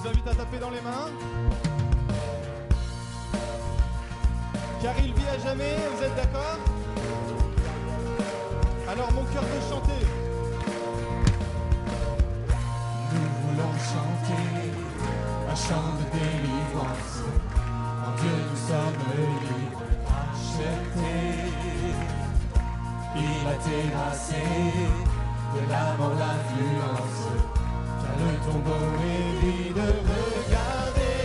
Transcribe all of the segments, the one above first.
vous invite à taper dans les mains. Car il vit à jamais, vous êtes d'accord? Alors mon cœur veut chanter. Nous voulons chanter un chant de délivrance. En Dieu nous sommes libres, achetés. Il a terrassé de la mort l'influence, car le tombeau est vide. Regardez,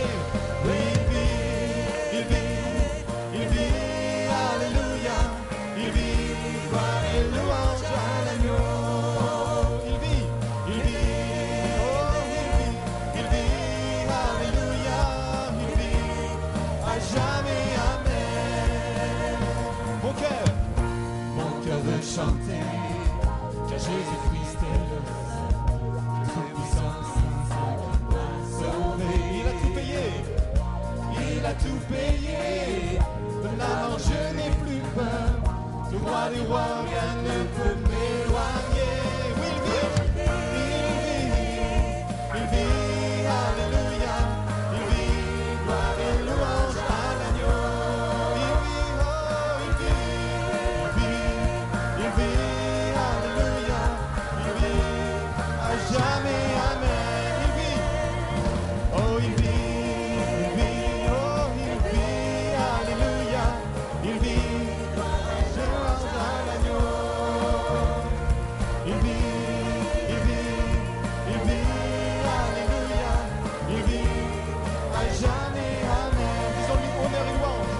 il vit, alléluia. Il vit, gloire et louange à l'agneau. Il vit, alléluia. Il vit, à jamais, amen. Mon cœur veut chanter, car Jésus-Christ est le Tout-Puissant, qui m'a sauvé. Il a tout payé. Il a tout payé. Maintenant je n'ai plus peur. Du roi des rois, rien ne peut m'éloigner. Oui, il vit, alléluia. Il vit, gloire et louange à l'agneau. Il vit, alléluia. Il vit, à jamais, amen. Il vit, oh il vit, alléluia. Il vit, louange à l'agneau. Il vit, alléluia. Il vit, à jamais, amen. Disons-lui honneur et louange.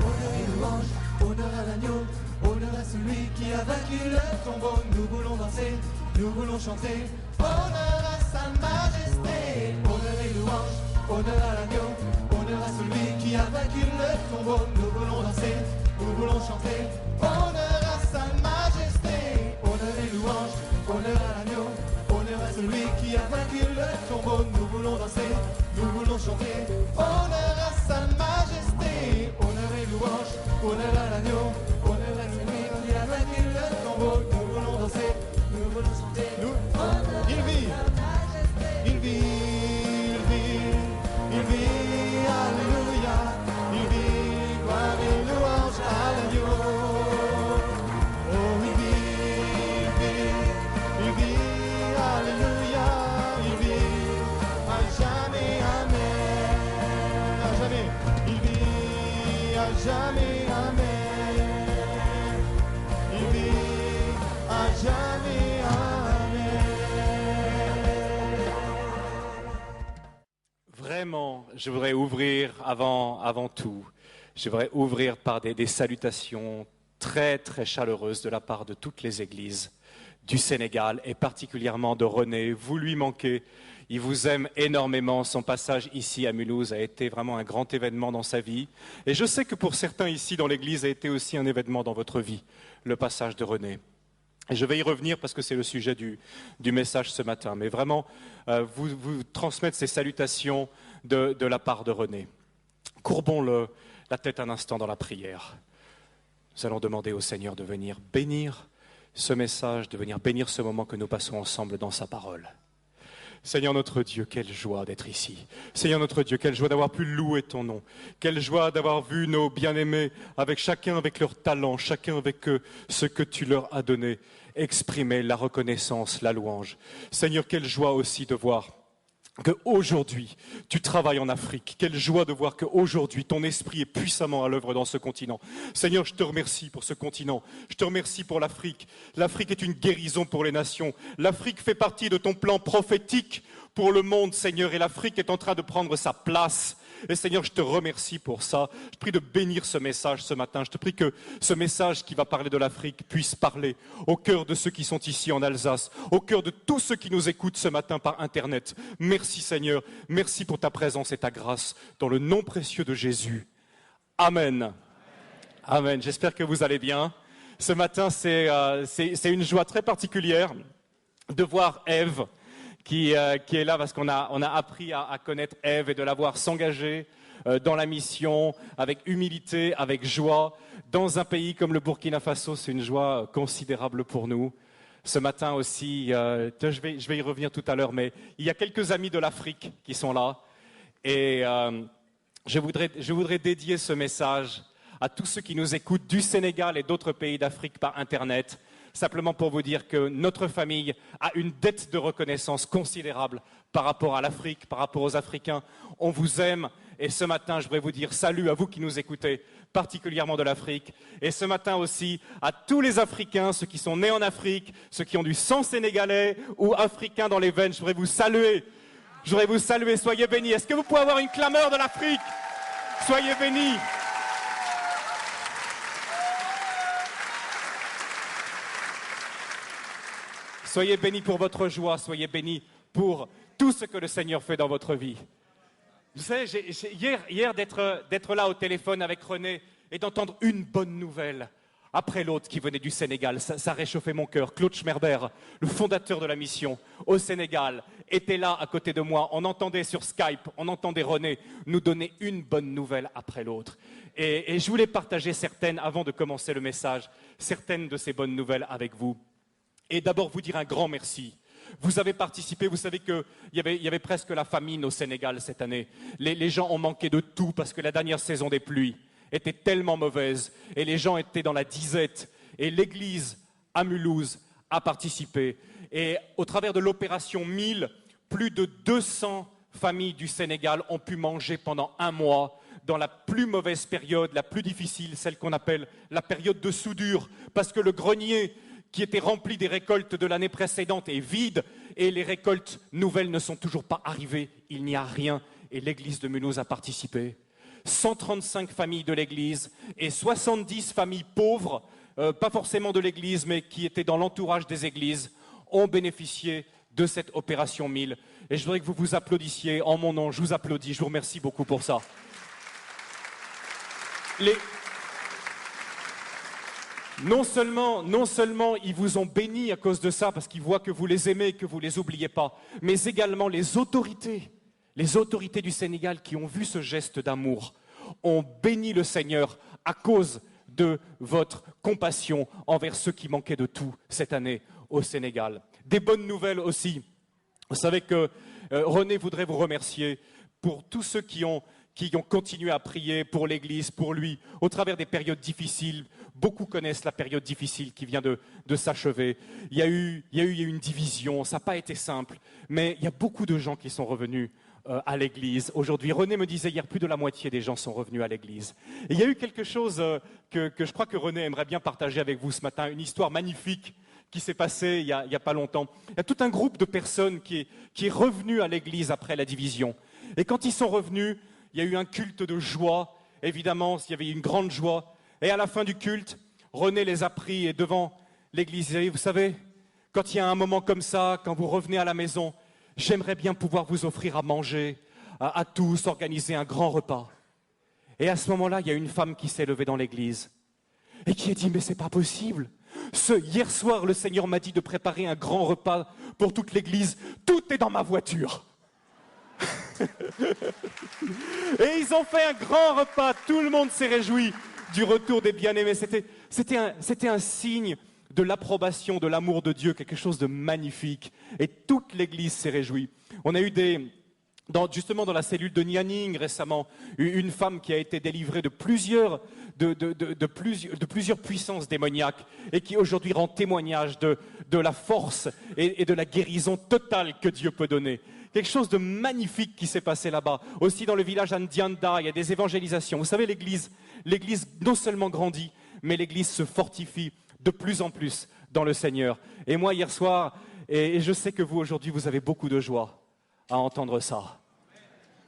Honneur et louange, honneur à l'agneau, honneur à celui qui a vaincu le tombeau. Nous voulons danser, nous voulons chanter. Honneur à sa majesté. Honneur et louange, honneur à l'agneau, honneur à celui qui a vaincu le tombeau. Nous voulons danser, nous voulons chanter. Honneur à sa majesté. Honneur et louange, honneur à l'agneau, honneur à celui qui a vaincu le tombeau. Nous voulons danser, nous voulons chanter. Honneur à sa majesté. Honneur et louange, honneur à l'agneau, honneur à celui qui a vaincu le tombeau. Nous voulons danser, nous voulons chanter. Il vit, alléluia. Il vit, gloire et louange à l'agneau. Oh, il vit, alléluia. Il vit, à jamais, amen. À jamais, il vit, à jamais, amen. Il vit, à jamais, amen. Vraiment, je voudrais ouvrir avant tout, je voudrais ouvrir par des salutations très très chaleureuses de la part de toutes les églises du Sénégal et particulièrement de René. Vous lui manquez, il vous aime énormément. Son passage ici à Mulhouse a été vraiment un grand événement dans sa vie. Et je sais que pour certains ici dans l'église a été aussi un événement dans votre vie, le passage de René. Et je vais y revenir parce que c'est le sujet du message ce matin. Mais vraiment, vous transmettre ces salutations de la part de René. Courbons la tête un instant dans la prière. Nous allons demander au Seigneur de venir bénir ce message, de venir bénir ce moment que nous passons ensemble dans sa parole. Seigneur notre Dieu, quelle joie d'être ici. Seigneur notre Dieu, quelle joie d'avoir pu louer ton nom. Quelle joie d'avoir vu nos bien-aimés, avec chacun avec leur talent, chacun avec ce que tu leur as donné, exprimer la reconnaissance, la louange. Seigneur, quelle joie aussi de voir qu'aujourd'hui, tu travailles en Afrique. Quelle joie de voir qu'aujourd'hui, ton esprit est puissamment à l'œuvre dans ce continent. Seigneur, je te remercie pour ce continent. Je te remercie pour l'Afrique. L'Afrique est une guérison pour les nations. L'Afrique fait partie de ton plan prophétique pour le monde, Seigneur. Et l'Afrique est en train de prendre sa place. Et Seigneur, je te remercie pour ça. Je te prie de bénir ce message ce matin. Je te prie que ce message qui va parler de l'Afrique puisse parler au cœur de ceux qui sont ici en Alsace, au cœur de tous ceux qui nous écoutent ce matin par Internet. Merci Seigneur. Merci pour ta présence et ta grâce. Dans le nom précieux de Jésus. Amen. Amen. J'espère que vous allez bien. Ce matin, c'est une joie très particulière de voir Ève qui est là parce qu'on a appris à connaître Ève et de la voir s'engager dans la mission avec humilité, avec joie. Dans un pays comme le Burkina Faso, c'est une joie considérable pour nous. Ce matin aussi, je vais y revenir tout à l'heure, mais il y a quelques amis de l'Afrique qui sont là. Et je voudrais dédier ce message à tous ceux qui nous écoutent du Sénégal et d'autres pays d'Afrique par Internet, simplement pour vous dire que notre famille a une dette de reconnaissance considérable par rapport à l'Afrique, par rapport aux Africains. On vous aime et ce matin, je voudrais vous dire salut à vous qui nous écoutez, particulièrement de l'Afrique. Et ce matin aussi, à tous les Africains, ceux qui sont nés en Afrique, ceux qui ont du sang sénégalais ou africain dans les veines, je voudrais vous saluer. Je voudrais vous saluer, soyez bénis. Est-ce que vous pouvez avoir une clameur de l'Afrique? Soyez bénis. Soyez bénis pour votre joie, soyez bénis pour tout ce que le Seigneur fait dans votre vie. Vous savez, hier d'être là au téléphone avec René et d'entendre une bonne nouvelle après l'autre qui venait du Sénégal, ça réchauffait mon cœur. Claude Schmerber, le fondateur de la mission au Sénégal, était là à côté de moi. On entendait sur Skype, on entendait René nous donner une bonne nouvelle après l'autre. Et je voulais partager certaines, avant de commencer le message, certaines de ces bonnes nouvelles avec vous. Et d'abord vous dire un grand merci. Vous avez participé, vous savez qu'il y avait presque la famine au Sénégal cette année. Les gens ont manqué de tout parce que la dernière saison des pluies était tellement mauvaise et les gens étaient dans la disette. Et l'église à Mulhouse a participé. Et au travers de l'opération 1000, plus de 200 familles du Sénégal ont pu manger pendant un mois dans la plus mauvaise période, la plus difficile, celle qu'on appelle la période de soudure, parce que le grenier qui était rempli des récoltes de l'année précédente est vide et les récoltes nouvelles ne sont toujours pas arrivées. Il n'y a rien et l'église de Mulhouse a participé. 135 familles de l'église et 70 familles pauvres, pas forcément de l'église mais qui étaient dans l'entourage des églises, ont bénéficié de cette opération 1000. Et je voudrais que vous vous applaudissiez en mon nom. Je vous applaudis, je vous remercie beaucoup pour ça. Non seulement ils vous ont bénis à cause de ça, parce qu'ils voient que vous les aimez et que vous ne les oubliez pas, mais également les autorités du Sénégal qui ont vu ce geste d'amour, ont béni le Seigneur à cause de votre compassion envers ceux qui manquaient de tout cette année au Sénégal. Des bonnes nouvelles aussi. Vous savez que René voudrait vous remercier pour tous ceux qui ont continué à prier pour l'Église, pour lui, au travers des périodes difficiles. Beaucoup connaissent la période difficile qui vient de s'achever. Il y a eu une division, ça n'a pas été simple, mais il y a beaucoup de gens qui sont revenus à l'Église. Aujourd'hui, René me disait hier, plus de la moitié des gens sont revenus à l'Église. Et il y a eu quelque chose que je crois que René aimerait bien partager avec vous ce matin, une histoire magnifique qui s'est passée il y a pas longtemps. Il y a tout un groupe de personnes qui est revenu à l'Église après la division. Et quand ils sont revenus, il y a eu un culte de joie, évidemment, il y avait une grande joie. Et à la fin du culte, René les a pris et devant l'église, vous savez, quand il y a un moment comme ça, quand vous revenez à la maison, j'aimerais bien pouvoir vous offrir à manger, à tous, organiser un grand repas. Et à ce moment-là, il y a une femme qui s'est levée dans l'église et qui a dit, mais c'est pas possible. Hier soir, le Seigneur m'a dit de préparer un grand repas pour toute l'église. Tout est dans ma voiture. Et ils ont fait un grand repas, tout le monde s'est réjoui du retour des bien-aimés. C'était un signe de l'approbation, de l'amour de Dieu, quelque chose de magnifique. Et toute l'Église s'est réjouie. On a eu justement dans la cellule de Nianing récemment, une femme qui a été délivrée de plusieurs puissances démoniaques et qui aujourd'hui rend témoignage de la force et de la guérison totale que Dieu peut donner. Quelque chose de magnifique qui s'est passé là-bas. Aussi dans le village Andianda, il y a des évangélisations. Vous savez, l'Église non seulement grandit, mais l'Église se fortifie de plus en plus dans le Seigneur. Et moi, hier soir, et je sais que vous, aujourd'hui, vous avez beaucoup de joie à entendre ça.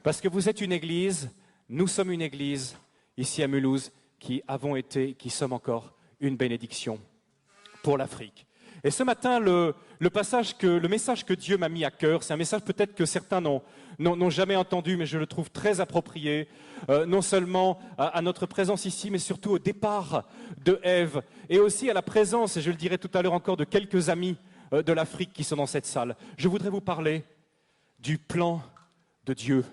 Parce que vous êtes une Église, nous sommes une Église, ici à Mulhouse, qui sommes encore une bénédiction pour l'Afrique. Et ce matin, le message que Dieu m'a mis à cœur, c'est un message peut-être que certains n'ont jamais entendu, mais je le trouve très approprié, non seulement à notre présence ici, mais surtout au départ de Ève, et aussi à la présence, et je le dirai tout à l'heure encore, de quelques amis de l'Afrique qui sont dans cette salle. Je voudrais vous parler du plan de Dieu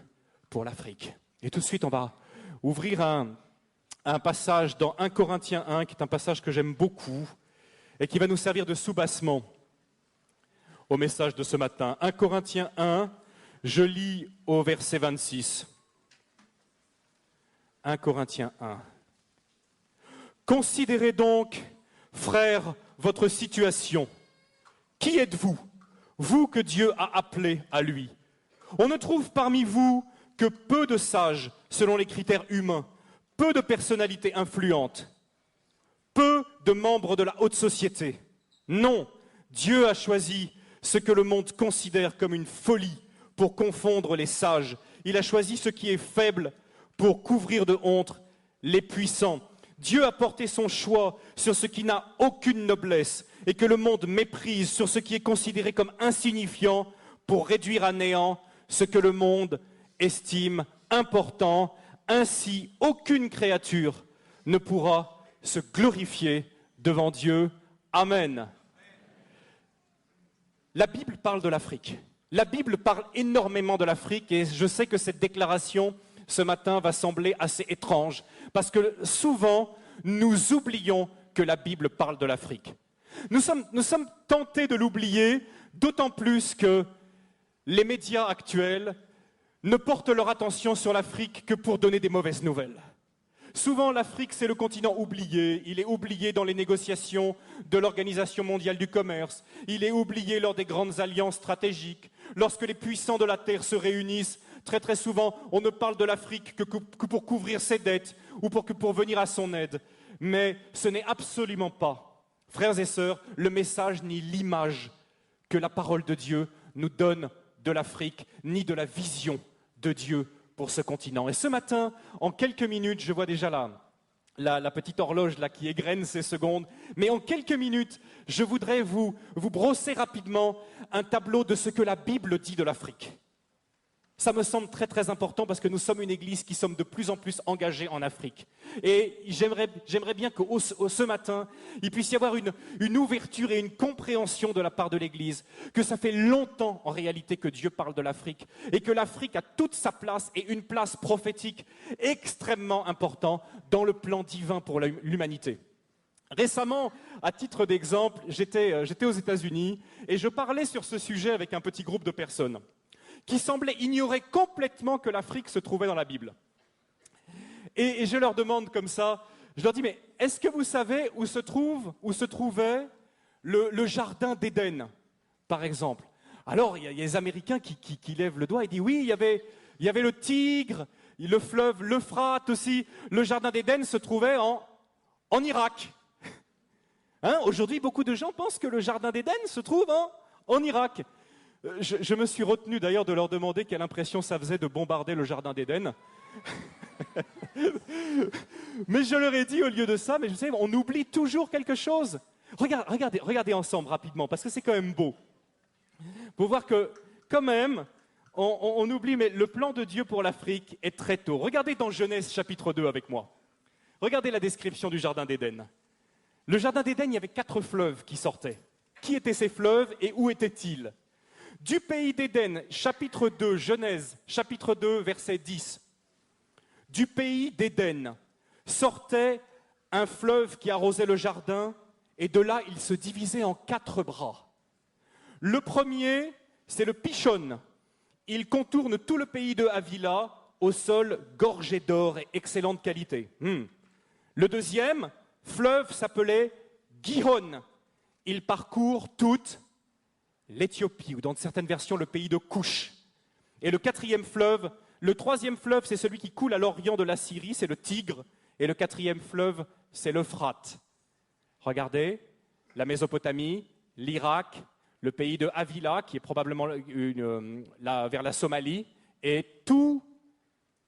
pour l'Afrique. Et tout de suite, on va ouvrir un passage dans 1 Corinthiens 1, qui est un passage que j'aime beaucoup, et qui va nous servir de soubassement au message de ce matin. 1 Corinthiens 1, je lis au verset 26. 1 Corinthiens 1. Considérez donc, frères, votre situation. Qui êtes-vous, vous que Dieu a appelé à lui? On ne trouve parmi vous que peu de sages selon les critères humains, peu de personnalités influentes, peu de membres de la haute société. Non, Dieu a choisi ce que le monde considère comme une folie pour confondre les sages. Il a choisi ce qui est faible pour couvrir de honte les puissants. Dieu a porté son choix sur ce qui n'a aucune noblesse et que le monde méprise, sur ce qui est considéré comme insignifiant pour réduire à néant ce que le monde estime important. Ainsi, aucune créature ne pourra se glorifier devant Dieu. Amen. La Bible parle de l'Afrique. La Bible parle énormément de l'Afrique et je sais que cette déclaration ce matin va sembler assez étrange parce que souvent nous oublions que la Bible parle de l'Afrique. Nous sommes tentés de l'oublier, d'autant plus que les médias actuels ne portent leur attention sur l'Afrique que pour donner des mauvaises nouvelles. Souvent, l'Afrique, c'est le continent oublié. Il est oublié dans les négociations de l'Organisation mondiale du commerce. Il est oublié lors des grandes alliances stratégiques. Lorsque les puissants de la Terre se réunissent, très très souvent, on ne parle de l'Afrique que pour couvrir ses dettes ou pour venir à son aide. Mais ce n'est absolument pas, frères et sœurs, le message ni l'image que la parole de Dieu nous donne de l'Afrique, ni de la vision de Dieu pour ce continent. Et ce matin, en quelques minutes, je vois déjà la petite horloge là qui égrène ses secondes, mais en quelques minutes, je voudrais vous brosser rapidement un tableau de ce que la Bible dit de l'Afrique. Ça me semble très très important parce que nous sommes une église qui sommes de plus en plus engagés en Afrique. Et j'aimerais bien que ce matin, il puisse y avoir une ouverture et une compréhension de la part de l'église, que ça fait longtemps en réalité que Dieu parle de l'Afrique et que l'Afrique a toute sa place et une place prophétique extrêmement importante dans le plan divin pour l'humanité. Récemment, à titre d'exemple, j'étais aux États-Unis et je parlais sur ce sujet avec un petit groupe de personnes qui semblaient ignorer complètement que l'Afrique se trouvait dans la Bible. Et je leur demande comme ça, je leur dis, mais est-ce que vous savez où se trouvait le jardin d'Éden, par exemple? Alors, il y a les Américains qui lèvent le doigt et disent, oui, il y avait le Tigre, le fleuve, l'Euphrate aussi. Le jardin d'Éden se trouvait en Irak. Hein, aujourd'hui, beaucoup de gens pensent que le jardin d'Éden se trouve en Irak. Je me suis retenu d'ailleurs de leur demander quelle impression ça faisait de bombarder le jardin d'Éden. Mais je leur ai dit au lieu de ça, mais vous savez, on oublie toujours quelque chose. Regardez ensemble rapidement, parce que c'est quand même beau. Pour voir que, quand même, on oublie, mais le plan de Dieu pour l'Afrique est très tôt. Regardez dans Genèse chapitre 2 avec moi. Regardez la description du jardin d'Éden. Le jardin d'Éden, il y avait 4 fleuves qui sortaient. Qui étaient ces fleuves et où étaient-ils? Du pays d'Éden, chapitre 2, Genèse, chapitre 2, verset 10. Du pays d'Éden sortait un fleuve qui arrosait le jardin, et de là, il se divisait en 4 bras. Le premier, c'est le Pishon. Il contourne tout le pays de Havila, au sol gorgé d'or et excellente qualité. Le deuxième fleuve s'appelait Gihon. Il parcourt toute l'Éthiopie, ou dans certaines versions, le pays de Couche. Et le troisième fleuve, c'est celui qui coule à l'orient de la Syrie, c'est le Tigre. Et le 4e fleuve, c'est l'Euphrate. Regardez, la Mésopotamie, l'Irak, le pays de Havila, qui est probablement vers la Somalie, et tout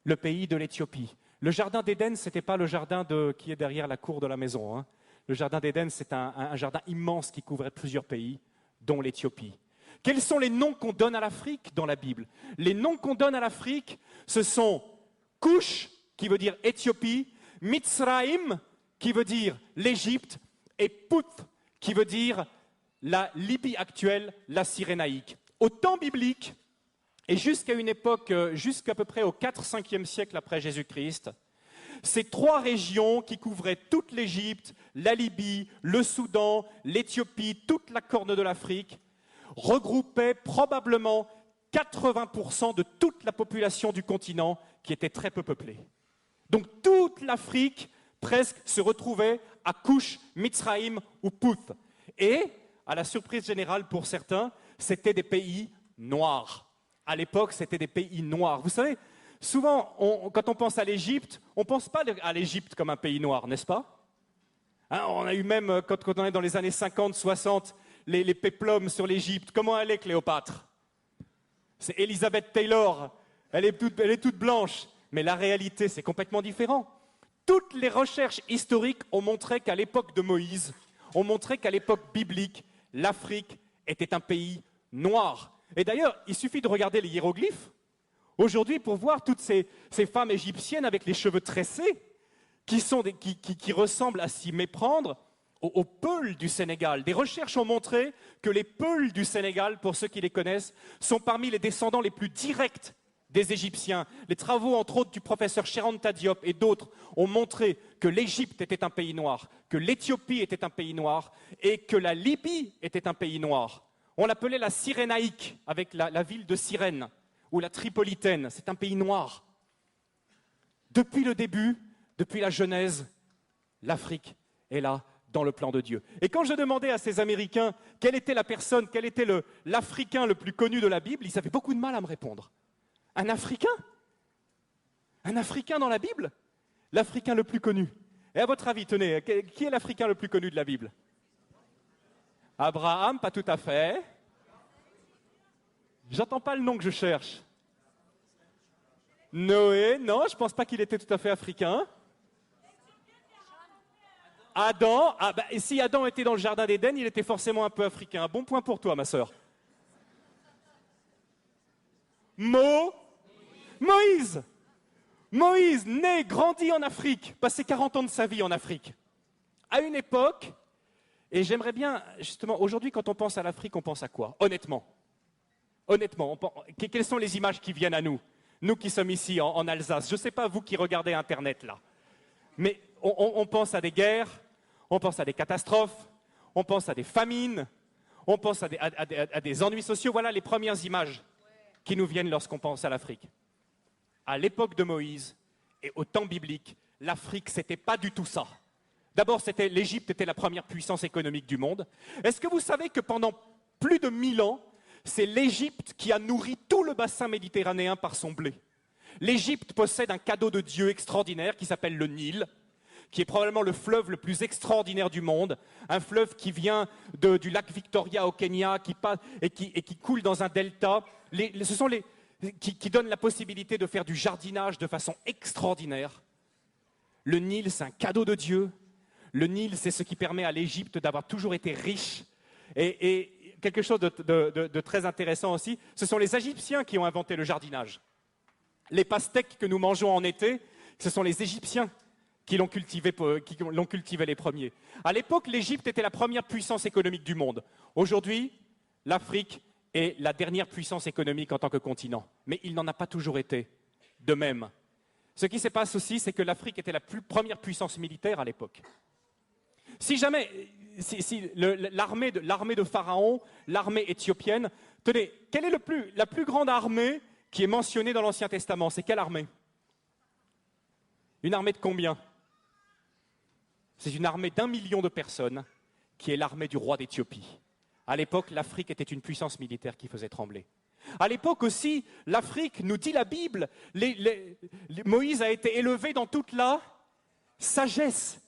le pays de l'Éthiopie. Le jardin d'Éden, ce n'était pas le jardin qui est derrière la cour de la maison. Hein. Le jardin d'Éden, c'est un jardin immense qui couvrait plusieurs pays, dont l'Éthiopie. Quels sont les noms qu'on donne à l'Afrique dans la Bible? Les noms qu'on donne à l'Afrique, ce sont Couche, qui veut dire Éthiopie, Mitzraïm, qui veut dire l'Égypte, et Puth, qui veut dire la Libye actuelle, la Cyrénaïque. Au temps biblique, et jusqu'à une époque, jusqu'à peu près au 4-5e siècle après Jésus-Christ, ces 3 régions qui couvraient toute l'Égypte, la Libye, le Soudan, l'Éthiopie, toute la corne de l'Afrique, regroupait probablement 80% de toute la population du continent qui était très peu peuplée. Donc toute l'Afrique presque se retrouvait à Couche, Mitzraïm ou Pouth. Et, à la surprise générale pour certains, c'était des pays noirs. À l'époque, c'était des pays noirs. Vous savez, souvent, quand on pense à l'Égypte, on ne pense pas à l'Égypte comme un pays noir, n'est-ce pas? Hein, on a eu même, quand on est dans les années 50, 60, les péplums sur l'Égypte. Comment elle est, Cléopâtre? C'est Elizabeth Taylor, elle est toute blanche. Mais la réalité, c'est complètement différent. Toutes les recherches historiques ont montré qu'à l'époque de Moïse, ont montré qu'à l'époque biblique, l'Afrique était un pays noir. Et d'ailleurs, il suffit de regarder les hiéroglyphes aujourd'hui pour voir toutes ces femmes égyptiennes avec les cheveux tressés qui ressemblent à s'y méprendre aux Peuls du Sénégal. Des recherches ont montré que les Peuls du Sénégal, pour ceux qui les connaissent, sont parmi les descendants les plus directs des Égyptiens. Les travaux, entre autres, du professeur Cheranta Diop et d'autres ont montré que l'Égypte était un pays noir, que l'Éthiopie était un pays noir et que la Libye était un pays noir. On l'appelait la Cyrénaïque, avec la ville de Cyrène, ou la Tripolitaine. C'est un pays noir. Depuis le début, depuis la Genèse, l'Afrique est là dans le plan de Dieu. Et quand je demandais à ces Américains quelle était l'Africain le plus connu de la Bible, ils avaient beaucoup de mal à me répondre. Un Africain? Un Africain dans la Bible? L'Africain le plus connu. Et à votre avis, tenez, qui est l'Africain le plus connu de la Bible? Abraham, pas tout à fait. J'entends pas le nom que je cherche. Noé, non, je pense pas qu'il était tout à fait africain. Adam, et si Adam était dans le jardin d'Éden, il était forcément un peu africain. Bon point pour toi, ma sœur. Moïse, né, grandi en Afrique, passé 40 ans de sa vie en Afrique. À une époque, et j'aimerais bien, justement, aujourd'hui, quand on pense à l'Afrique, on pense à quoi? Honnêtement, quelles sont les images qui viennent à nous? Nous qui sommes ici en Alsace. Je ne sais pas vous qui regardez Internet là. Mais on pense à des guerres, on pense à des catastrophes, on pense à des famines, on pense à des ennuis sociaux. Voilà les premières images qui nous viennent lorsqu'on pense à l'Afrique. À l'époque de Moïse et au temps biblique, l'Afrique, ce n'était pas du tout ça. D'abord, l'Égypte était la première puissance économique du monde. Est-ce que vous savez que pendant plus de 1000 ans, c'est l'Égypte qui a nourri tout le bassin méditerranéen par son blé? L'Égypte possède un cadeau de Dieu extraordinaire qui s'appelle le Nil, qui est probablement le fleuve le plus extraordinaire du monde, un fleuve qui vient du lac Victoria au Kenya et qui coule dans un delta. Qui donne la possibilité de faire du jardinage de façon extraordinaire. Le Nil, c'est un cadeau de Dieu. Le Nil, c'est ce qui permet à l'Égypte d'avoir toujours été riche. Et quelque chose de très intéressant aussi, ce sont les Égyptiens qui ont inventé le jardinage. Les pastèques que nous mangeons en été, ce sont les Égyptiens qui l'ont cultivé les premiers. À l'époque, l'Égypte était la première puissance économique du monde. Aujourd'hui, l'Afrique est la dernière puissance économique en tant que continent. Mais il n'en a pas toujours été de même. Ce qui se passe aussi, c'est que l'Afrique était la première puissance militaire à l'époque. Si jamais, l'armée de Pharaon, l'armée éthiopienne, tenez, quelle est la plus grande armée qui est mentionnée dans l'Ancien Testament? C'est quelle armée? Une armée de combien? C'est une armée d'1 million de personnes qui est l'armée du roi d'Éthiopie. À l'époque, l'Afrique était une puissance militaire qui faisait trembler. À l'époque aussi, l'Afrique, nous dit la Bible, Moïse a été élevé dans toute la sagesse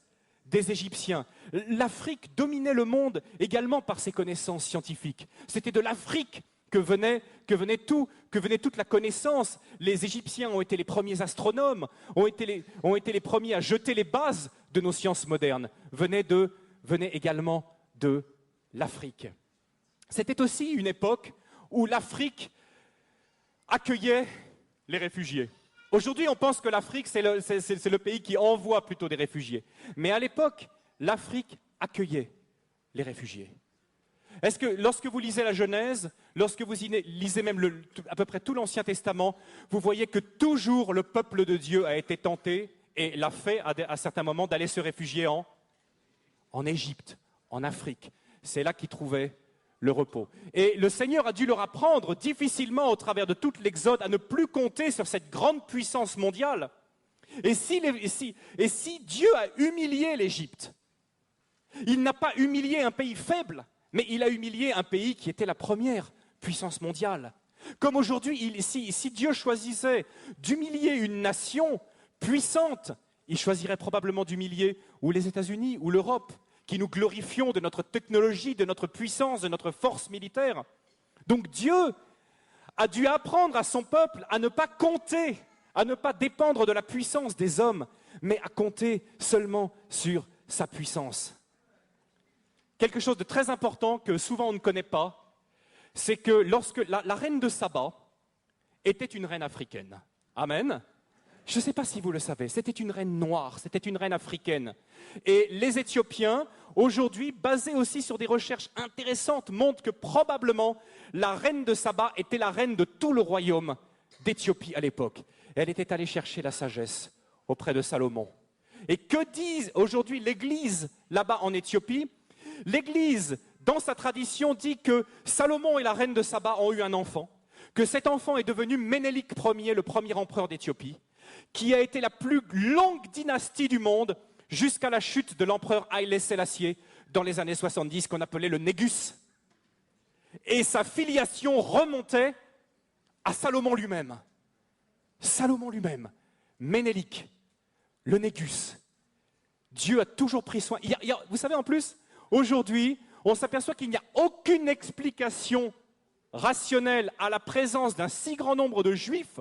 des Égyptiens. L'Afrique dominait le monde également par ses connaissances scientifiques. C'était de l'Afrique que venait toute la connaissance. Les Égyptiens ont été les premiers astronomes, ont été les premiers à jeter les bases de nos sciences modernes. Venait également de l'Afrique. C'était aussi une époque où l'Afrique accueillait les réfugiés. Aujourd'hui, on pense que l'Afrique, c'est le pays qui envoie plutôt des réfugiés. Mais à l'époque, l'Afrique accueillait les réfugiés. Est-ce que lorsque vous lisez la Genèse, lorsque vous lisez même à peu près tout l'Ancien Testament, vous voyez que toujours le peuple de Dieu a été tenté et l'a fait à certains moments d'aller se réfugier en Égypte, en Afrique. C'est là qu'il trouvait le repos. Et le Seigneur a dû leur apprendre difficilement au travers de toute l'Exode à ne plus compter sur cette grande puissance mondiale. Et si Dieu a humilié l'Égypte, il n'a pas humilié un pays faible, mais il a humilié un pays qui était la première puissance mondiale. Comme aujourd'hui, si Dieu choisissait d'humilier une nation puissante, il choisirait probablement d'humilier ou les États-Unis ou l'Europe, qui nous glorifions de notre technologie, de notre puissance, de notre force militaire. Donc Dieu a dû apprendre à son peuple à ne pas compter, à ne pas dépendre de la puissance des hommes, mais à compter seulement sur sa puissance. Quelque chose de très important que souvent on ne connaît pas, c'est que lorsque la reine de Saba était une reine africaine. Amen. Je ne sais pas si vous le savez, c'était une reine noire, c'était une reine africaine. Et les Éthiopiens, aujourd'hui, basés aussi sur des recherches intéressantes, montrent que probablement la reine de Saba était la reine de tout le royaume d'Éthiopie à l'époque. Elle était allée chercher la sagesse auprès de Salomon. Et que dit aujourd'hui l'Église là-bas en Éthiopie? L'Église, dans sa tradition, dit que Salomon et la reine de Saba ont eu un enfant, que cet enfant est devenu Ménélik Ier, le premier empereur d'Éthiopie, qui a été la plus longue dynastie du monde jusqu'à la chute de l'empereur Haïlé Sélassié dans les années 70, qu'on appelait le Négus. Et sa filiation remontait à Salomon lui-même. Salomon lui-même, Ménélik, le Négus. Dieu a toujours pris soin. Vous savez, en plus, aujourd'hui, on s'aperçoit qu'il n'y a aucune explication rationnelle à la présence d'un si grand nombre de Juifs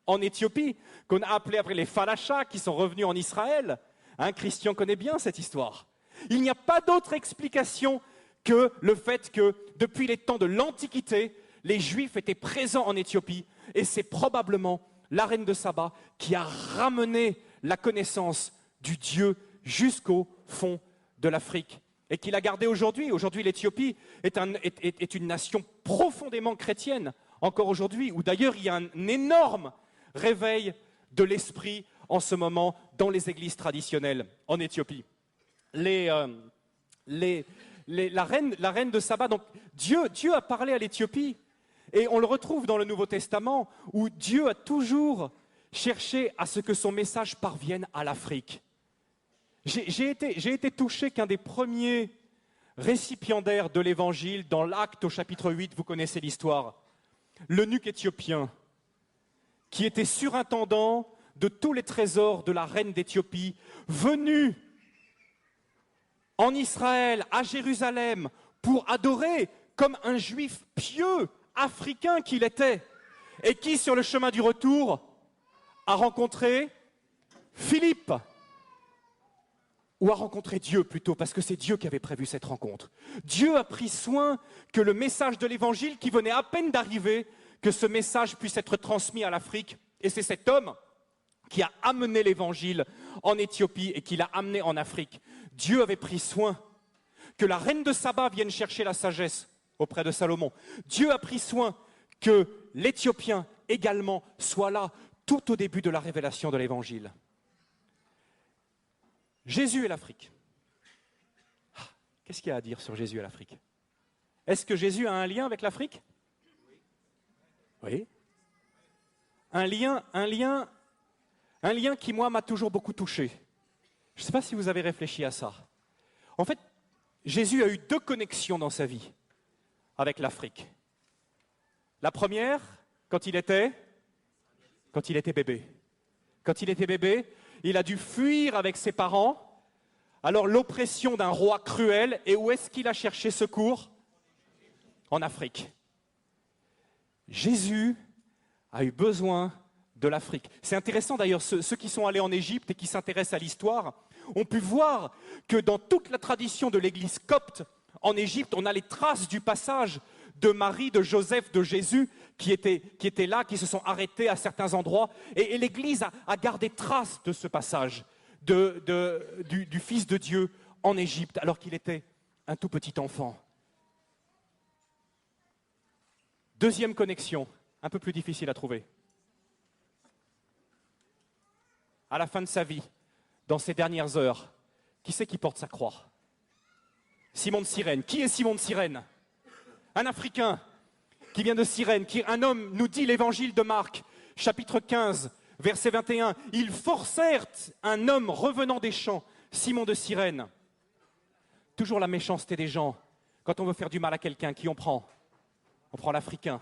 en Éthiopie, qu'on a appelé après les Falachas, qui sont revenus en Israël. Christian connaît bien cette histoire. Il n'y a pas d'autre explication que le fait que, depuis les temps de l'Antiquité, les Juifs étaient présents en Éthiopie, et c'est probablement la reine de Saba qui a ramené la connaissance du Dieu jusqu'au fond de l'Afrique, et qui l'a gardé aujourd'hui. Aujourd'hui, l'Éthiopie est une nation profondément chrétienne, encore aujourd'hui, où d'ailleurs il y a un énorme réveil de l'esprit en ce moment dans les églises traditionnelles en Éthiopie. La reine de Saba, donc Dieu a parlé à l'Éthiopie, et on le retrouve dans le Nouveau Testament, où Dieu a toujours cherché à ce que son message parvienne à l'Afrique. J'ai été touché qu'un des premiers récipiendaires de l'Évangile, dans l'Acte au chapitre 8, vous connaissez l'histoire, l'eunuque éthiopien, qui était surintendant de tous les trésors de la reine d'Éthiopie, venu en Israël, à Jérusalem, pour adorer comme un juif pieux, africain qu'il était, et qui, sur le chemin du retour, a rencontré Philippe, ou a rencontré Dieu plutôt, parce que c'est Dieu qui avait prévu cette rencontre. Dieu a pris soin que le message de l'Évangile, qui venait à peine d'arriver, que ce message puisse être transmis à l'Afrique. Et c'est cet homme qui a amené l'Évangile en Éthiopie et qui l'a amené en Afrique. Dieu avait pris soin que la reine de Saba vienne chercher la sagesse auprès de Salomon. Dieu a pris soin que l'Éthiopien également soit là tout au début de la révélation de l'Évangile. Jésus et l'Afrique. Qu'est-ce qu'il y a à dire sur Jésus et l'Afrique? Est-ce que Jésus a un lien avec l'Afrique? Oui. Un lien qui, moi, m'a toujours beaucoup touché. Je ne sais pas si vous avez réfléchi à ça. En fait, Jésus a eu 2 connexions dans sa vie avec l'Afrique. La première, quand il était bébé. Quand il était bébé, il a dû fuir avec ses parents, alors l'oppression d'un roi cruel, et où est-ce qu'il a cherché secours? En Afrique. Jésus a eu besoin de l'Afrique. C'est intéressant d'ailleurs, ceux qui sont allés en Égypte et qui s'intéressent à l'histoire, ont pu voir que dans toute la tradition de l'église copte, en Égypte, on a les traces du passage de Marie, de Joseph, de Jésus, qui étaient là, qui se sont arrêtés à certains endroits. Et l'Église a gardé trace de ce passage du Fils de Dieu en Égypte, alors qu'il était un tout petit enfant. Deuxième connexion, un peu plus difficile à trouver. À la fin de sa vie, dans ses dernières heures, qui c'est qui porte sa croix? Simon de Cyrène. Qui est Simon de Cyrène? un Africain qui vient de Cyrène, un homme, nous dit l'évangile de Marc, chapitre 15, verset 21. Ils forcèrent un homme revenant des champs, Simon de Cyrène. Toujours la méchanceté des gens. Quand on veut faire du mal à quelqu'un, qui on prend? On prend l'Africain.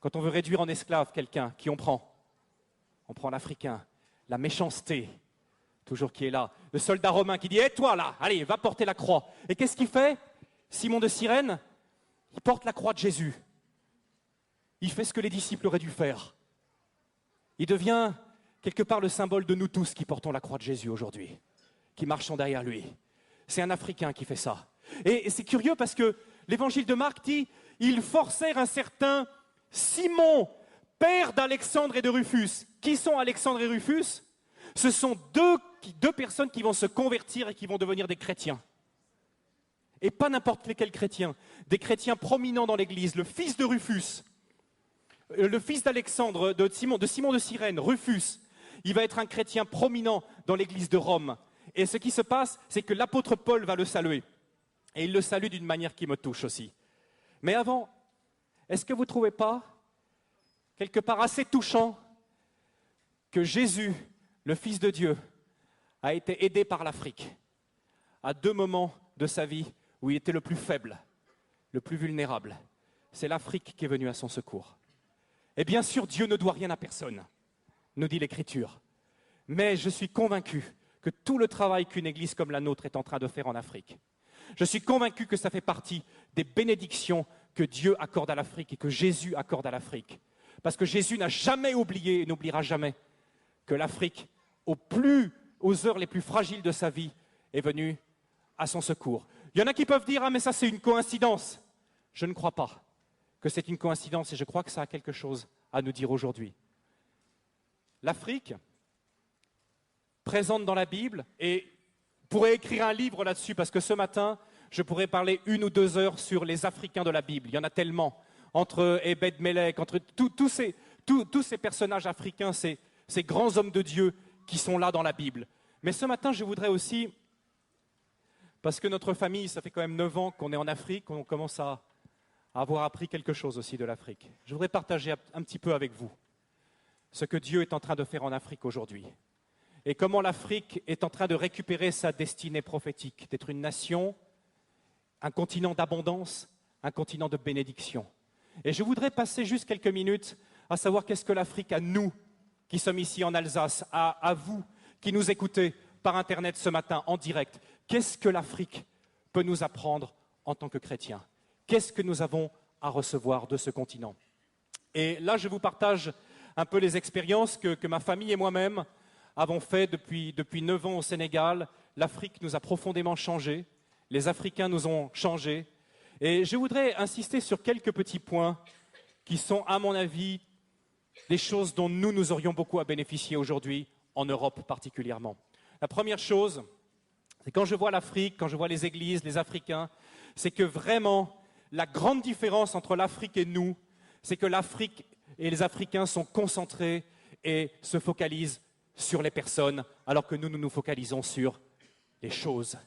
Quand on veut réduire en esclave quelqu'un, qui on prend? On prend l'Africain. La méchanceté, toujours qui est là. Le soldat romain qui dit « Hé, toi là, allez, va porter la croix ». Et qu'est-ce qu'il fait? Simon de Cyrène, il porte la croix de Jésus. Il fait ce que les disciples auraient dû faire. Il devient quelque part le symbole de nous tous qui portons la croix de Jésus aujourd'hui, qui marchons derrière lui. C'est un Africain qui fait ça. Et c'est curieux parce que l'évangile de Marc dit « Ils forcèrent un certain Simon, père d'Alexandre et de Rufus ». Qui sont Alexandre et Rufus? Ce sont deux personnes qui vont se convertir et qui vont devenir des chrétiens. Et pas n'importe lesquels chrétiens, des chrétiens prominents dans l'Église. Le fils de Rufus, le fils d'Alexandre, de Simon de Cyrène, Rufus, il va être un chrétien prominent dans l'Église de Rome. Et ce qui se passe, c'est que l'apôtre Paul va le saluer. Et il le salue d'une manière qui me touche aussi. Mais avant, est-ce que vous ne trouvez pas quelque part assez touchant que Jésus, le Fils de Dieu, a été aidé par l'Afrique à 2 moments de sa vie où il était le plus faible, le plus vulnérable? C'est l'Afrique qui est venue à son secours. Et bien sûr, Dieu ne doit rien à personne, nous dit l'Écriture. Mais je suis convaincu que tout le travail qu'une église comme la nôtre est en train de faire en Afrique, je suis convaincu que ça fait partie des bénédictions que Dieu accorde à l'Afrique et que Jésus accorde à l'Afrique. Parce que Jésus n'a jamais oublié et n'oubliera jamais que l'Afrique, aux heures les plus fragiles de sa vie, est venue à son secours. Il y en a qui peuvent dire « Ah, mais ça c'est une coïncidence ». Je ne crois pas que c'est une coïncidence et je crois que ça a quelque chose à nous dire aujourd'hui. L'Afrique, présente dans la Bible, et pourrait écrire un livre là-dessus parce que ce matin, je pourrais parler 1 ou 2 heures sur les Africains de la Bible. Il y en a tellement, entre Ebed-Melech, entre tous ces personnages africains, ces grands hommes de Dieu qui sont là dans la Bible. Mais ce matin, je voudrais aussi, parce que notre famille, ça fait quand même 9 ans qu'on est en Afrique, on commence à avoir appris quelque chose aussi de l'Afrique. Je voudrais partager un petit peu avec vous ce que Dieu est en train de faire en Afrique aujourd'hui. Et comment l'Afrique est en train de récupérer sa destinée prophétique, d'être une nation, un continent d'abondance, un continent de bénédiction. Et je voudrais passer juste quelques minutes à savoir qu'est-ce que l'Afrique a nous, qui sommes ici en Alsace, à vous qui nous écoutez par Internet ce matin en direct. Qu'est-ce que l'Afrique peut nous apprendre en tant que chrétiens? Qu'est-ce que nous avons à recevoir de ce continent? Et là, je vous partage un peu les expériences que ma famille et moi-même avons fait depuis 9 ans au Sénégal. L'Afrique nous a profondément changés, les Africains nous ont changés. Et je voudrais insister sur quelques petits points qui sont, à mon avis, des choses dont nous aurions beaucoup à bénéficier aujourd'hui, en Europe particulièrement. La première chose, c'est quand je vois l'Afrique, quand je vois les églises, les Africains, c'est que vraiment, la grande différence entre l'Afrique et nous, c'est que l'Afrique et les Africains sont concentrés et se focalisent sur les personnes, alors que nous nous focalisons sur les choses.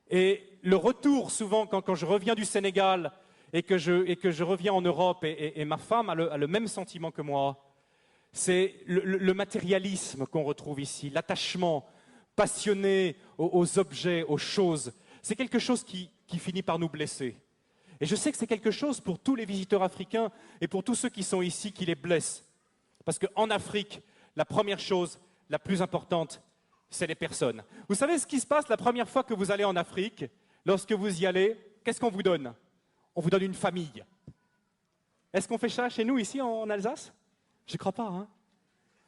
Et le retour, souvent, quand je reviens du Sénégal et que je reviens en Europe, et ma femme a le même sentiment que moi, c'est le matérialisme qu'on retrouve ici, l'attachement passionné aux objets, aux choses. C'est quelque chose qui finit par nous blesser. Et je sais que c'est quelque chose pour tous les visiteurs africains et pour tous ceux qui sont ici qui les blessent. Parce qu'en Afrique, la première chose, la plus importante, c'est les personnes. Vous savez ce qui se passe la première fois que vous allez en Afrique? Lorsque vous y allez, qu'est-ce qu'on vous donne? On vous donne une famille. Est-ce qu'on fait ça chez nous, ici, en Alsace? Je ne crois pas, hein?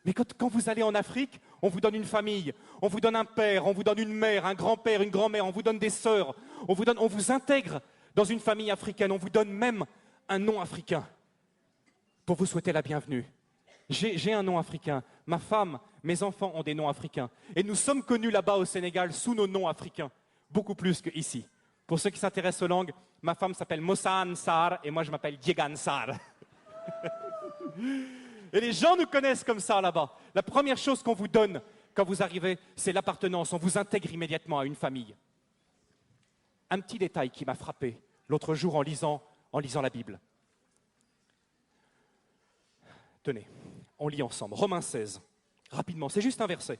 Mais quand vous allez en Afrique, on vous donne une famille, on vous donne un père, on vous donne une mère, un grand-père, une grand-mère, on vous donne des sœurs, on vous intègre dans une famille africaine, on vous donne même un nom africain pour vous souhaiter la bienvenue. J'ai un nom africain, ma femme, mes enfants ont des noms africains. Et nous sommes connus là-bas au Sénégal sous nos noms africains, beaucoup plus qu'ici. Pour ceux qui s'intéressent aux langues, ma femme s'appelle Mossane Sarr et moi je m'appelle Diegan Sarr. Et les gens nous connaissent comme ça là-bas. La première chose qu'on vous donne quand vous arrivez, c'est l'appartenance. On vous intègre immédiatement à une famille. Un petit détail qui m'a frappé l'autre jour en lisant la Bible. Tenez, on lit ensemble. Romains 16, rapidement, c'est juste un verset.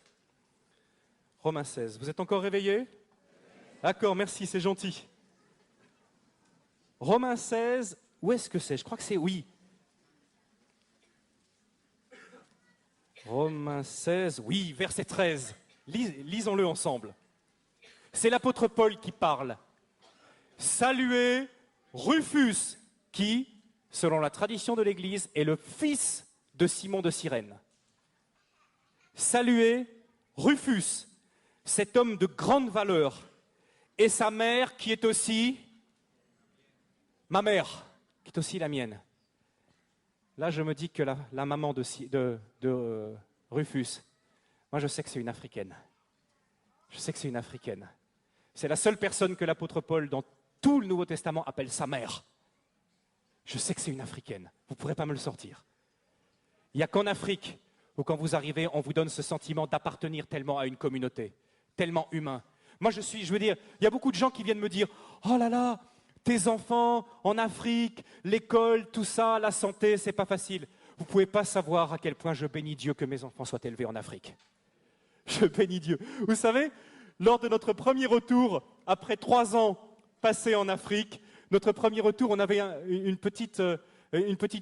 Romains 16, vous êtes encore réveillés? D'accord, merci, c'est gentil. Romains 16, où est-ce que c'est? Je crois que c'est, oui. Romains 16, oui, verset 13. Lisons-le ensemble. C'est l'apôtre Paul qui parle. Saluez Rufus, qui, selon la tradition de l'Église, est le fils de Simon de Cyrène. Saluez Rufus, cet homme de grande valeur, et sa mère qui est aussi ma mère, qui est aussi la mienne. Là, je me dis que la maman de Rufus, moi je sais que c'est une Africaine. Je sais que c'est une Africaine. C'est la seule personne que l'apôtre Paul, dans tout le Nouveau Testament, appelle sa mère. Je sais que c'est une Africaine. Vous ne pourrez pas me le sortir. Il n'y a qu'en Afrique où quand vous arrivez, on vous donne ce sentiment d'appartenir tellement à une communauté, tellement humain. Moi, je veux dire, il y a beaucoup de gens qui viennent me dire « Oh là là, tes enfants en Afrique, l'école, tout ça, la santé, c'est pas facile. » Vous ne pouvez pas savoir à quel point je bénis Dieu que mes enfants soient élevés en Afrique. Je bénis Dieu. Vous savez, lors de notre premier retour, après 3 ans passés en Afrique, notre premier retour, on avait une petite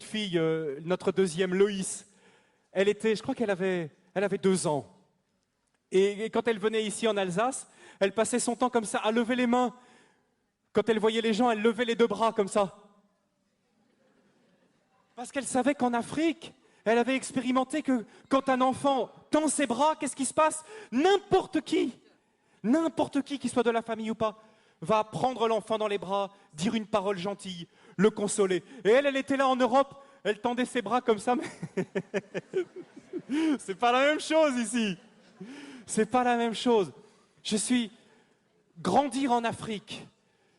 fille, notre deuxième, Loïs. Elle était, je crois qu'elle avait 2 ans. Et quand elle venait ici en Alsace, elle passait son temps comme ça, à lever les mains. Quand elle voyait les gens, elle levait les 2 bras comme ça. Parce qu'elle savait qu'en Afrique, elle avait expérimenté que quand un enfant tend ses bras, qu'est-ce qui se passe? N'importe qui soit de la famille ou pas, va prendre l'enfant dans les bras, dire une parole gentille, le consoler. Et elle était là en Europe, elle tendait ses bras comme ça, mais c'est pas la même chose ici. C'est pas la même chose. Grandir en Afrique,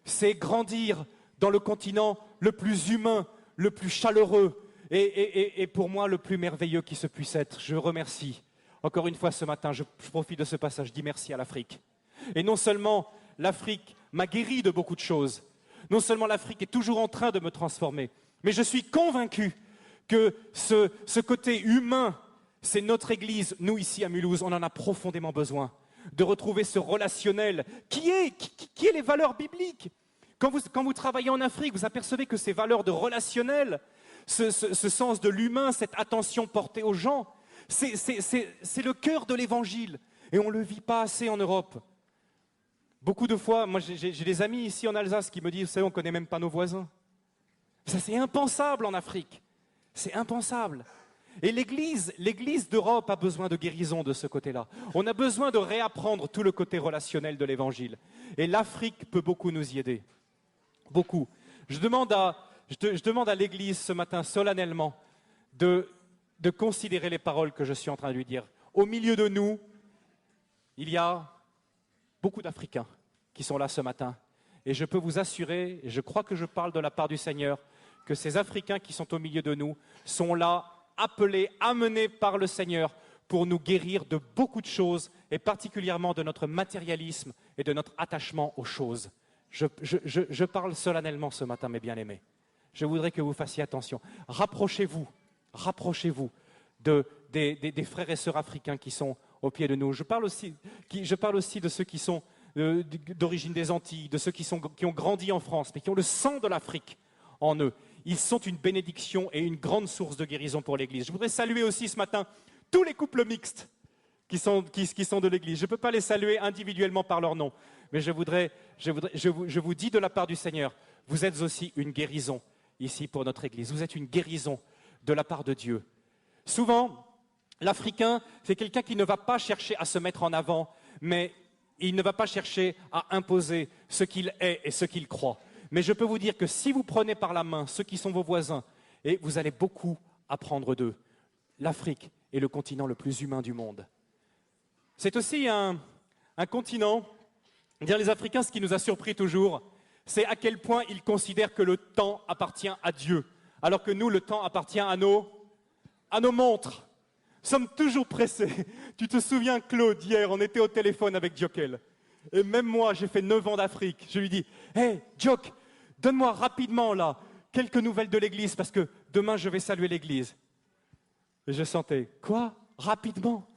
c'est grandir dans le continent le plus humain, le plus chaleureux et pour moi le plus merveilleux qui se puisse être. Je remercie. Encore une fois ce matin, je profite de ce passage, je dis merci à l'Afrique. Et non seulement l'Afrique m'a guéri de beaucoup de choses, non seulement l'Afrique est toujours en train de me transformer, mais je suis convaincu que ce côté humain, c'est notre Église, nous ici à Mulhouse, on en a profondément besoin, de retrouver ce relationnel qui est les valeurs bibliques. Quand vous travaillez en Afrique, vous apercevez que ces valeurs de relationnel, ce sens de l'humain, cette attention portée aux gens, c'est le cœur de l'Évangile. Et on ne le vit pas assez en Europe. Beaucoup de fois, moi j'ai des amis ici en Alsace qui me disent, vous savez, on ne connaît même pas nos voisins. Ça c'est impensable en Afrique. C'est impensable. Et l'Église d'Europe a besoin de guérison de ce côté-là. On a besoin de réapprendre tout le côté relationnel de l'Évangile. Et l'Afrique peut beaucoup nous y aider. Beaucoup. Je demande à l'Église ce matin solennellement de considérer les paroles que je suis en train de lui dire. Au milieu de nous, il y a beaucoup d'Africains qui sont là ce matin. Et je peux vous assurer, et je crois que je parle de la part du Seigneur, que ces Africains qui sont au milieu de nous sont là, appelés, amenés par le Seigneur pour nous guérir de beaucoup de choses, et particulièrement de notre matérialisme et de notre attachement aux choses. Je parle solennellement ce matin, mes bien-aimés. Je voudrais que vous fassiez attention. Rapprochez-vous des frères et sœurs africains qui sont au pied de nous. Je parle aussi de ceux qui sont d'origine des Antilles, de ceux qui ont grandi en France, mais qui ont le sang de l'Afrique en eux. Ils sont une bénédiction et une grande source de guérison pour l'Église. Je voudrais saluer aussi ce matin tous les couples mixtes qui sont de l'Église. Je ne peux pas les saluer individuellement par leur nom, mais je vous dis de la part du Seigneur, vous êtes aussi une guérison ici pour notre Église. Vous êtes une guérison de la part de Dieu. Souvent, l'Africain, c'est quelqu'un qui ne va pas chercher à se mettre en avant, mais il ne va pas chercher à imposer ce qu'il est et ce qu'il croit. Mais je peux vous dire que si vous prenez par la main ceux qui sont vos voisins, et vous allez beaucoup apprendre d'eux. L'Afrique est le continent le plus humain du monde. C'est aussi un continent, dire les Africains, ce qui nous a surpris toujours, c'est à quel point ils considèrent que le temps appartient à Dieu, alors que nous, le temps appartient à nos montres. Nous sommes toujours pressés. Tu te souviens, Claude, hier, on était au téléphone avec Diokel. Et même moi, j'ai fait 9 ans d'Afrique. Je lui dis, « Hey, Dioc, Donne-moi rapidement, là, quelques nouvelles de l'église, parce que demain, je vais saluer l'église. » Et je sentais, quoi? Rapidement?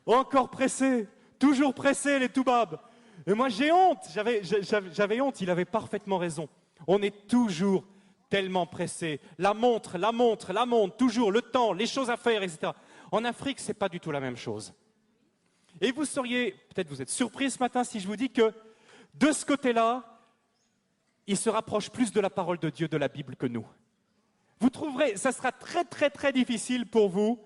Encore pressé, toujours pressé, les toubabs. Et moi, j'ai honte, j'avais honte, il avait parfaitement raison. On est toujours tellement pressé. La montre, toujours, le temps, les choses à faire, etc. En Afrique, ce n'est pas du tout la même chose. Et vous seriez, peut-être vous êtes surpris ce matin si je vous dis que de ce côté-là, il se rapproche plus de la parole de Dieu, de la Bible que nous. Vous trouverez, ça sera très très très difficile pour vous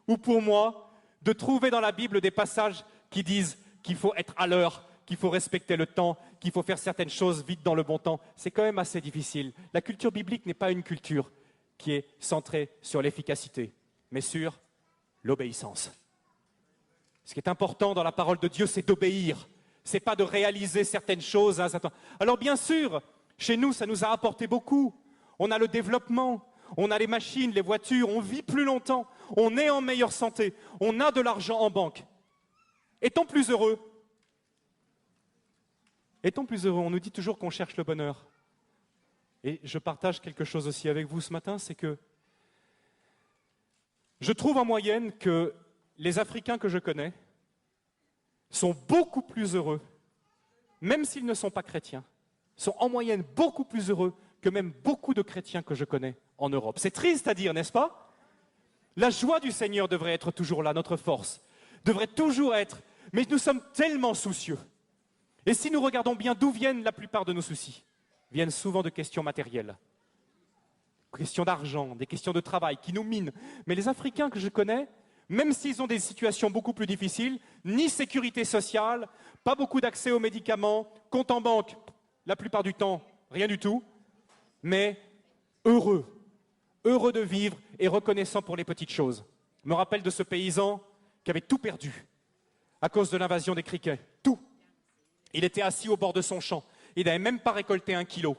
ou pour moi de trouver dans la Bible des passages qui disent qu'il faut être à l'heure, qu'il faut respecter le temps, qu'il faut faire certaines choses vite dans le bon temps. C'est quand même assez difficile. La culture biblique n'est pas une culture qui est centrée sur l'efficacité, mais sur l'obéissance. Ce qui est important dans la parole de Dieu, c'est d'obéir. Ce n'est pas de réaliser certaines choses. Alors bien sûr, chez nous, ça nous a apporté beaucoup. On a le développement, on a les machines, les voitures, on vit plus longtemps, on est en meilleure santé, on a de l'argent en banque. Est-on plus heureux? Est-on plus heureux? On nous dit toujours qu'on cherche le bonheur. Et je partage quelque chose aussi avec vous ce matin, c'est que je trouve en moyenne que les Africains que je connais sont beaucoup plus heureux, même s'ils ne sont pas chrétiens, sont en moyenne beaucoup plus heureux que même beaucoup de chrétiens que je connais en Europe. C'est triste à dire, n'est-ce pas? La joie du Seigneur devrait être toujours là, notre force, devrait toujours être, mais nous sommes tellement soucieux. Et si nous regardons bien d'où viennent la plupart de nos soucis, viennent souvent de questions matérielles, questions d'argent, des questions de travail qui nous minent. Mais les Africains que je connais, même s'ils ont des situations beaucoup plus difficiles, ni sécurité sociale, pas beaucoup d'accès aux médicaments, compte en banque, la plupart du temps, rien du tout, mais heureux de vivre et reconnaissant pour les petites choses. Je me rappelle de ce paysan qui avait tout perdu à cause de l'invasion des criquets, tout. Il était assis au bord de son champ, il n'avait même pas récolté 1 kilo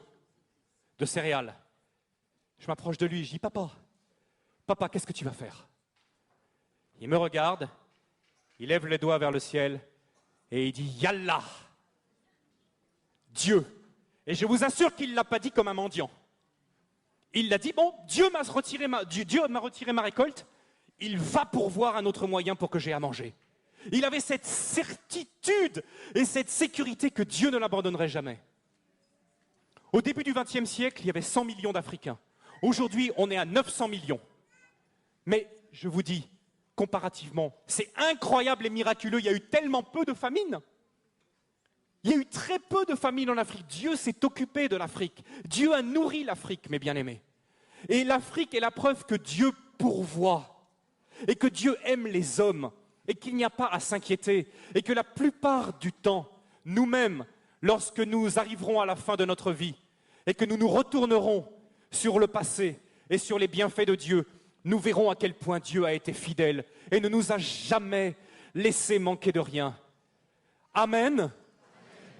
de céréales. Je m'approche de lui, je dis, papa, qu'est-ce que tu vas faire? Il me regarde, il lève les doigts vers le ciel et il dit, Yallah, Dieu. Et je vous assure qu'il ne l'a pas dit comme un mendiant. Il l'a dit, bon, Dieu m'a retiré ma récolte, il va pourvoir un autre moyen pour que j'aie à manger. Il avait cette certitude et cette sécurité que Dieu ne l'abandonnerait jamais. Au début du XXe siècle, il y avait 100 millions d'Africains. Aujourd'hui, on est à 900 millions. Mais je vous dis, comparativement, c'est incroyable et miraculeux. Il y a eu tellement peu de famines. Il y a eu très peu de famines en Afrique. Dieu s'est occupé de l'Afrique. Dieu a nourri l'Afrique, mes bien-aimés. Et l'Afrique est la preuve que Dieu pourvoit et que Dieu aime les hommes et qu'il n'y a pas à s'inquiéter et que la plupart du temps, nous-mêmes, lorsque nous arriverons à la fin de notre vie et que nous nous retournerons sur le passé et sur les bienfaits de Dieu, nous verrons à quel point Dieu a été fidèle et ne nous a jamais laissé manquer de rien. Amen.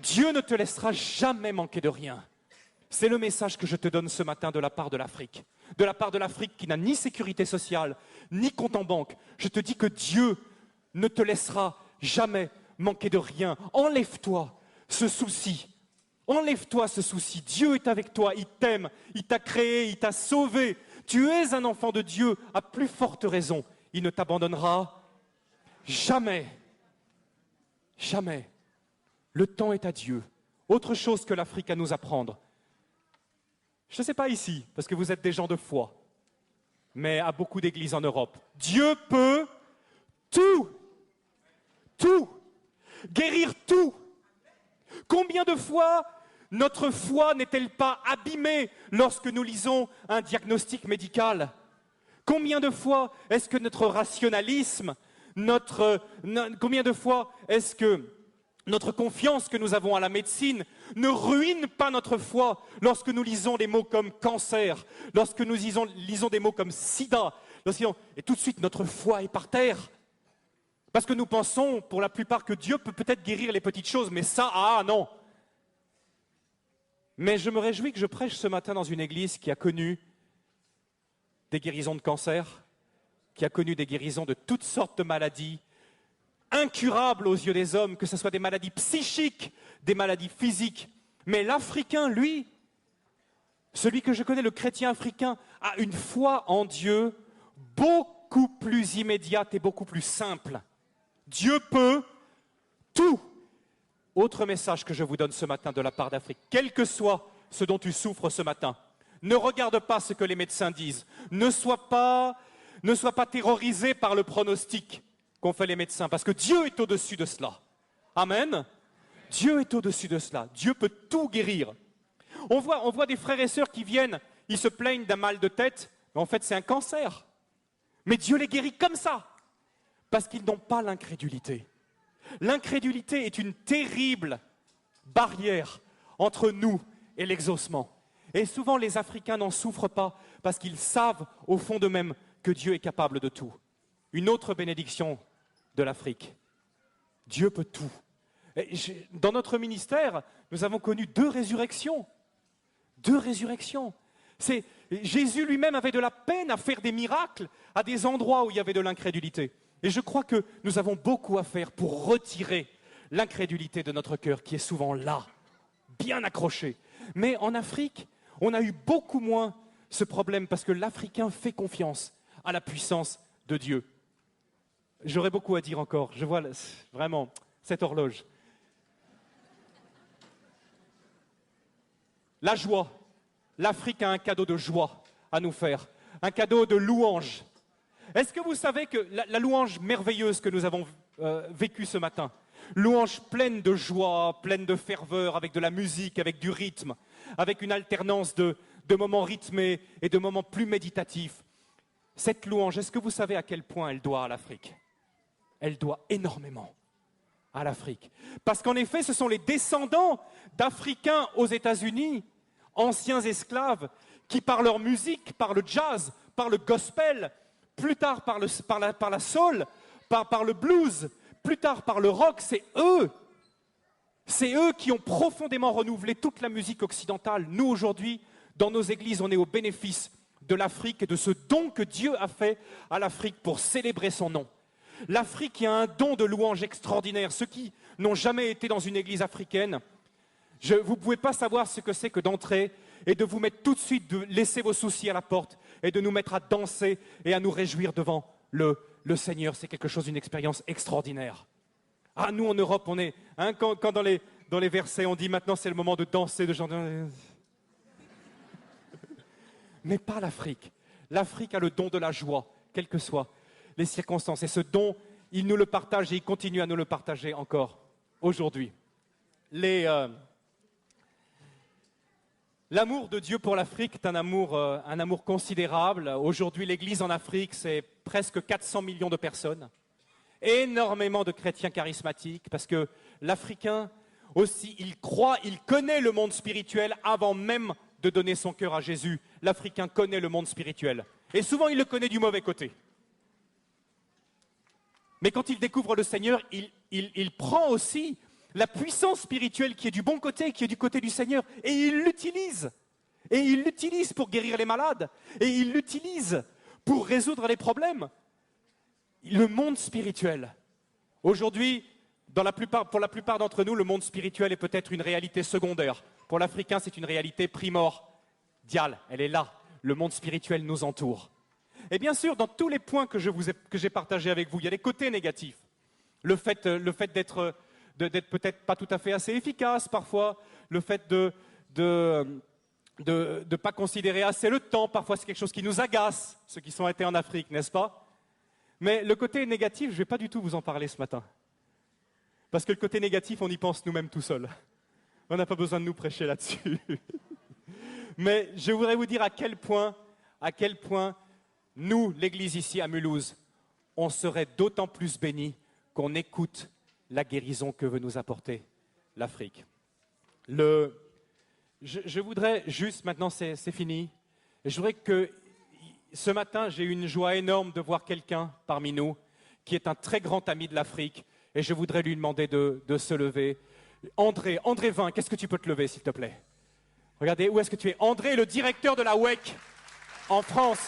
Dieu ne te laissera jamais manquer de rien. C'est le message que je te donne ce matin de la part de l'Afrique. De la part de l'Afrique qui n'a ni sécurité sociale, ni compte en banque. Je te dis que Dieu ne te laissera jamais manquer de rien. Enlève-toi ce souci. Enlève-toi ce souci. Dieu est avec toi, il t'aime, il t'a créé, il t'a sauvé. Tu es un enfant de Dieu, à plus forte raison. Il ne t'abandonnera jamais. Jamais. Le temps est à Dieu. Autre chose que l'Afrique à nous apprendre. Je ne sais pas ici, parce que vous êtes des gens de foi, mais à beaucoup d'églises en Europe. Dieu peut tout. Tout. Guérir tout. Combien de fois notre foi n'est-elle pas abîmée lorsque nous lisons un diagnostic médical? Combien de fois est-ce que notre rationalisme, combien de fois est-ce que notre confiance que nous avons à la médecine ne ruine pas notre foi lorsque nous lisons des mots comme cancer, lorsque nous lisons des mots comme sida, et tout de suite notre foi est par terre? Parce que nous pensons pour la plupart que Dieu peut peut-être guérir les petites choses, mais ça, non. Mais je me réjouis que je prêche ce matin dans une église qui a connu des guérisons de cancer, qui a connu des guérisons de toutes sortes de maladies, incurables aux yeux des hommes, que ce soit des maladies psychiques, des maladies physiques. Mais l'Africain, lui, celui que je connais, le chrétien africain, a une foi en Dieu beaucoup plus immédiate et beaucoup plus simple. Dieu peut tout. Autre message que je vous donne ce matin de la part d'Afrique, quel que soit ce dont tu souffres ce matin, ne regarde pas ce que les médecins disent, ne sois pas terrorisé par le pronostic qu'ont fait les médecins, parce que Dieu est au-dessus de cela. Amen. Dieu est au-dessus de cela. Dieu peut tout guérir. On voit des frères et sœurs qui viennent, ils se plaignent d'un mal de tête, mais en fait c'est un cancer. Mais Dieu les guérit comme ça, parce qu'ils n'ont pas l'incrédulité. L'incrédulité est une terrible barrière entre nous et l'exaucement. Et souvent les Africains n'en souffrent pas, parce qu'ils savent au fond d'eux-mêmes que Dieu est capable de tout. Une autre bénédiction de l'Afrique. Dieu peut tout. Dans notre ministère, nous avons connu 2 résurrections. 2 résurrections. Jésus lui-même avait de la peine à faire des miracles à des endroits où il y avait de l'incrédulité. Et je crois que nous avons beaucoup à faire pour retirer l'incrédulité de notre cœur qui est souvent là, bien accroché. Mais en Afrique, on a eu beaucoup moins ce problème parce que l'Africain fait confiance à la puissance de Dieu. J'aurais beaucoup à dire encore. Je vois vraiment cette horloge. La joie. L'Afrique a un cadeau de joie à nous faire, un cadeau de louange. Est-ce que vous savez que la louange merveilleuse que nous avons vécue ce matin, louange pleine de joie, pleine de ferveur, avec de la musique, avec du rythme, avec une alternance de moments rythmés et de moments plus méditatifs, cette louange, est-ce que vous savez à quel point elle doit à l'Afrique? Elle doit énormément à l'Afrique. Parce qu'en effet, ce sont les descendants d'Africains aux États-Unis, anciens esclaves, qui par leur musique, par le jazz, par le gospel, plus tard par la soul, par le blues, plus tard par le rock, c'est eux qui ont profondément renouvelé toute la musique occidentale. Nous, aujourd'hui, dans nos églises, on est au bénéfice de l'Afrique et de ce don que Dieu a fait à l'Afrique pour célébrer son nom. L'Afrique a un don de louange extraordinaire. Ceux qui n'ont jamais été dans une église africaine, vous ne pouvez pas savoir ce que c'est que d'entrer et de vous mettre tout de suite, de laisser vos soucis à la porte et de nous mettre à danser et à nous réjouir devant le Seigneur. C'est quelque chose, une expérience extraordinaire. Ah, nous en Europe, on est, quand dans les versets on dit maintenant c'est le moment de danser, de chanter. Mais pas l'Afrique. L'Afrique a le don de la joie, quelles que soient les circonstances. Et ce don, il nous le partage et il continue à nous le partager encore aujourd'hui. L'amour de Dieu pour l'Afrique est un amour considérable. Aujourd'hui, l'Église en Afrique, c'est presque 400 millions de personnes. Énormément de chrétiens charismatiques, parce que l'Africain aussi, il croit, il connaît le monde spirituel avant même de donner son cœur à Jésus. L'Africain connaît le monde spirituel. Et souvent, il le connaît du mauvais côté. Mais quand il découvre le Seigneur, il prend aussi la puissance spirituelle qui est du bon côté, qui est du côté du Seigneur, et il l'utilise. Et il l'utilise pour guérir les malades. Et il l'utilise pour résoudre les problèmes. Le monde spirituel. Aujourd'hui, pour la plupart d'entre nous, le monde spirituel est peut-être une réalité secondaire. Pour l'Africain, c'est une réalité primordiale. Elle est là. Le monde spirituel nous entoure. Et bien sûr, dans tous les points que j'ai partagés avec vous, il y a des côtés négatifs. Le fait d'être peut-être pas tout à fait assez efficace parfois, le fait de pas considérer assez le temps, parfois c'est quelque chose qui nous agace, ceux qui sont été en Afrique, n'est-ce pas? Mais le côté négatif, je ne vais pas du tout vous en parler ce matin. Parce que le côté négatif, on y pense nous-mêmes tout seuls. On n'a pas besoin de nous prêcher là-dessus. Mais je voudrais vous dire à quel point nous, l'Église ici à Mulhouse, on serait d'autant plus bénis qu'on écoute la guérison que veut nous apporter l'Afrique. Je voudrais juste, maintenant c'est fini, je voudrais que ce matin, j'ai eu une joie énorme de voir quelqu'un parmi nous qui est un très grand ami de l'Afrique et je voudrais lui demander de se lever. André Vin, qu'est-ce que tu peux te lever s'il te plaît? Regardez, où est-ce que tu es? André, le directeur de la WEC en France.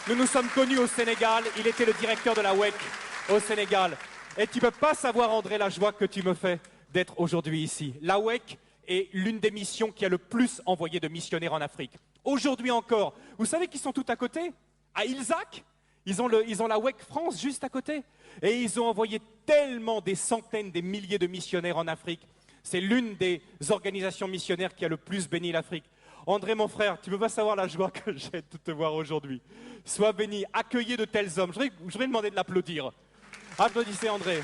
Nous nous sommes connus au Sénégal, il était le directeur de la WEC au Sénégal. Et tu ne peux pas savoir, André, la joie que tu me fais d'être aujourd'hui ici. La WEC est l'une des missions qui a le plus envoyé de missionnaires en Afrique. Aujourd'hui encore, vous savez qu'ils sont tout à côté? À Ilzac, ils ont la WEC France juste à côté. Et ils ont envoyé tellement des centaines, des milliers de missionnaires en Afrique. C'est l'une des organisations missionnaires qui a le plus béni l'Afrique. André, mon frère, tu ne peux pas savoir la joie que j'ai de te voir aujourd'hui. Sois béni, accueillez de tels hommes. Je voudrais demander de l'applaudir. Applaudissez André.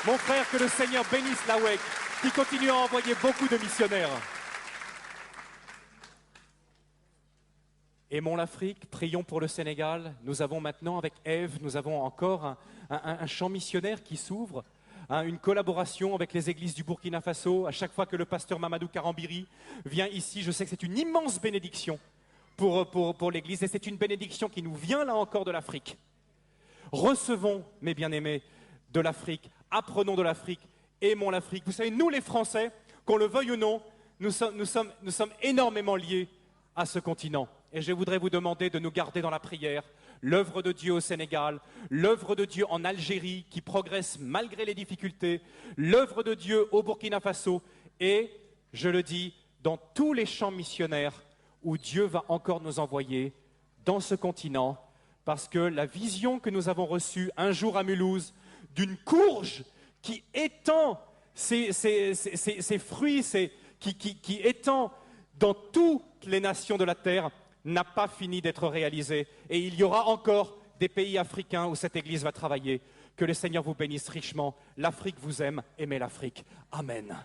Mon frère, que le Seigneur bénisse la WEC, qui continue à envoyer beaucoup de missionnaires. Aimons l'Afrique, prions pour le Sénégal. Nous avons maintenant, avec Ève, nous avons encore un champ missionnaire qui s'ouvre, une collaboration avec les églises du Burkina Faso. À chaque fois que le pasteur Mamadou Karambiri vient ici, je sais que c'est une immense bénédiction pour l'Église, et c'est une bénédiction qui nous vient là encore de l'Afrique. Recevons, mes bien-aimés, de l'Afrique, apprenons de l'Afrique, aimons l'Afrique. Vous savez, nous les Français, qu'on le veuille ou non, nous sommes énormément liés à ce continent. Et je voudrais vous demander de nous garder dans la prière, l'œuvre de Dieu au Sénégal, l'œuvre de Dieu en Algérie qui progresse malgré les difficultés, l'œuvre de Dieu au Burkina Faso et, je le dis, dans tous les champs missionnaires où Dieu va encore nous envoyer dans ce continent, parce que la vision que nous avons reçue un jour à Mulhouse d'une courge qui étend ses fruits, qui étend dans toutes les nations de la terre, n'a pas fini d'être réalisée. Et il y aura encore des pays africains où cette Église va travailler. Que le Seigneur vous bénisse richement. L'Afrique vous aime. Aimez l'Afrique. Amen.